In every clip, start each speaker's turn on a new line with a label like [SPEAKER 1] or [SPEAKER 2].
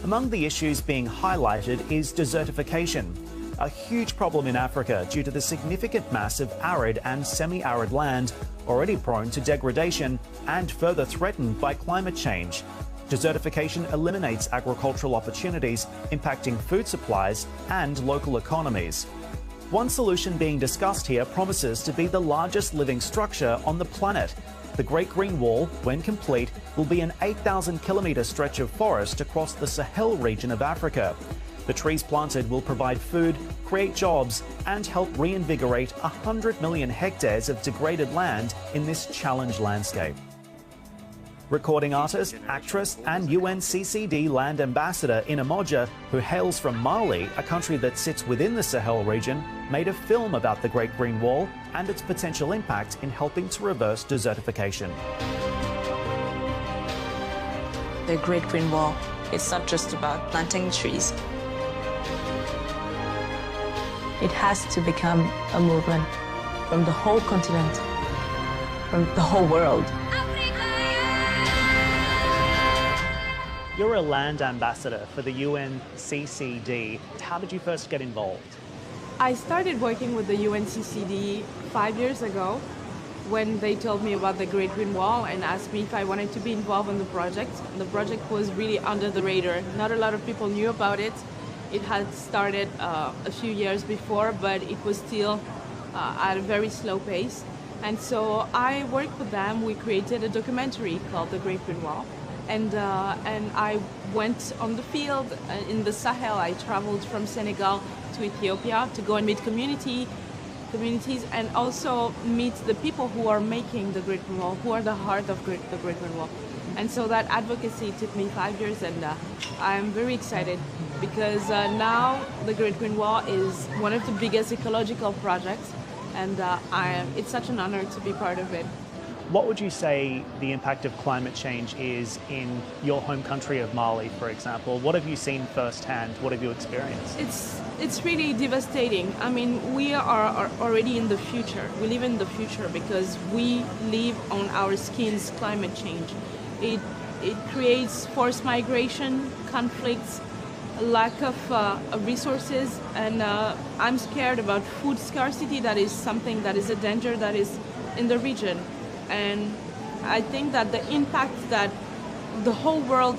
[SPEAKER 1] Among the issues being highlighted is desertification, a huge problem in Africa due to the significant mass of arid and semi-arid land already prone to degradation and further threatened by climate change. Desertification eliminates agricultural opportunities, impacting food supplies and local economies. One solution being discussed here promises to be the largest living structure on the planet. The Great Green Wall, when complete, will be an 8,000-kilometre stretch of forest across the Sahel region of Africa. The trees planted will provide food, create jobs, and help reinvigorate 100 million hectares of degraded land in this challenged landscape. Recording artist, actress, and UNCCD land ambassador Inna Modja, who hails from Mali, a country that sits within the Sahel region, made a film about the Great Green Wall and its potential impact in helping to reverse desertification.
[SPEAKER 2] The Great Green Wall, it's not just about planting trees. It has to become a movement from the whole continent, from the whole world.
[SPEAKER 1] You're a land ambassador for the UNCCD. How did you first get involved?
[SPEAKER 3] I started working with the UNCCD 5 years ago when they told me about the Great Green Wall and asked me if I wanted to be involved in the project. The project was really under the radar. Not a lot of people knew about it. It had started a few years before, but it was still at a very slow pace. And so I worked with them. We created a documentary called The Great Green Wall. And I went on the field in the Sahel. I traveled from Senegal to Ethiopia to go and meet communities and also meet the people who are making the Great Green Wall, who are the heart of the Great Green Wall. And so that advocacy took me 5 years, and I'm very excited because now the Great Green Wall is one of the biggest ecological projects, and it's such an honor to be part of it.
[SPEAKER 1] What would you say the impact of climate change is in your home country of Mali, for example? What have you seen firsthand? What have you experienced?
[SPEAKER 3] It's really devastating. I mean, we are already in the future. We live in the future because we live on our skins climate change. It creates forced migration, conflicts, lack of resources, and I'm scared about food scarcity. That is something that is a danger that is in the region. And I think that the impact that the whole world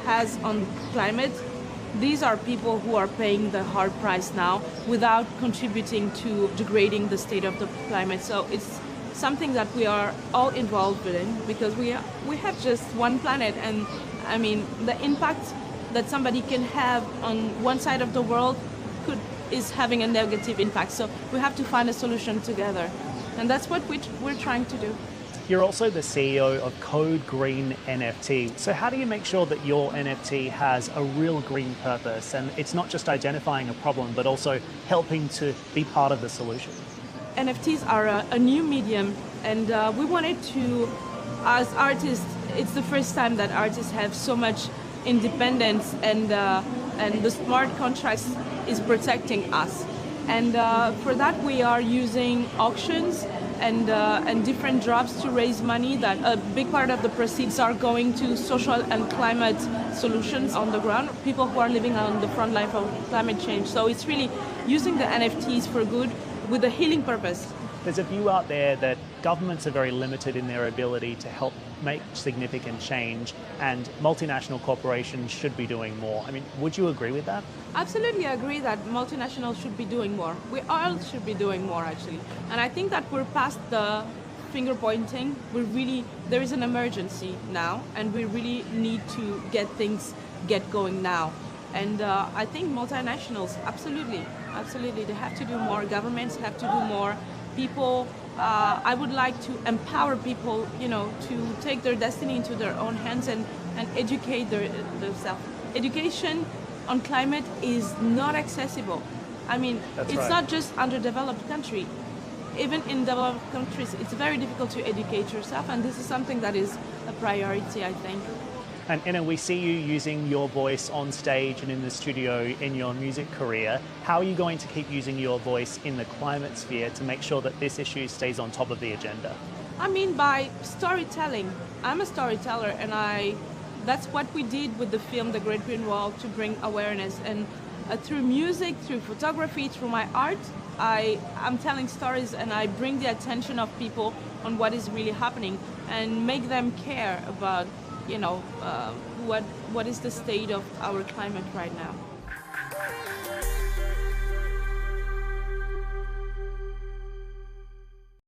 [SPEAKER 3] has on climate, these are people who are paying the hard price now without contributing to degrading the state of the climate. So it's something that we are all involved in because we have just one planet, and I mean the impact that somebody can have on one side of the world is having a negative impact. So we have to find a solution together, and that's what we're trying to do.
[SPEAKER 1] You're also the CEO of Code Green NFT. So how do you make sure that your NFT has a real green purpose and it's not just identifying a problem, but also helping to be part of the solution?
[SPEAKER 3] NFTs are a new medium, and we wanted to, as artists, it's the first time that artists have so much independence, and the smart contracts is protecting us. And for that, we are using auctions and different drops to raise money. That a big part of the proceeds are going to social and climate solutions on the ground, people who are living on the front line of climate change. So it's really using the NFTs for good with a healing purpose.
[SPEAKER 1] There's a view out there that governments are very limited in their ability to help make significant change, and multinational corporations should be doing more. I mean, would you agree with that?
[SPEAKER 3] Absolutely agree that multinationals should be doing more. We all should be doing more, actually. And I think that we're past the finger pointing. There is an emergency now, and we really need to get going now. And I think multinationals, absolutely, they have to do more. Governments have to do more. People, I would like to empower people, to take their destiny into their own hands and educate themselves. Education on climate is not accessible. I mean, it's not just underdeveloped country. Even in developed countries, it's very difficult to educate yourself, and this is something that is a priority, I think.
[SPEAKER 1] And Inna, we see you using your voice on stage and in the studio in your music career. How are you going to keep using your voice in the climate sphere to make sure that this issue stays on top of the agenda?
[SPEAKER 3] I mean, by storytelling. I'm a storyteller, and I that's what we did with the film The Great Green Wall, to bring awareness. And through music, through photography, through my art, I'm telling stories, and I bring the attention of people on what is really happening and make them care about, you know, what is the state of our climate right now.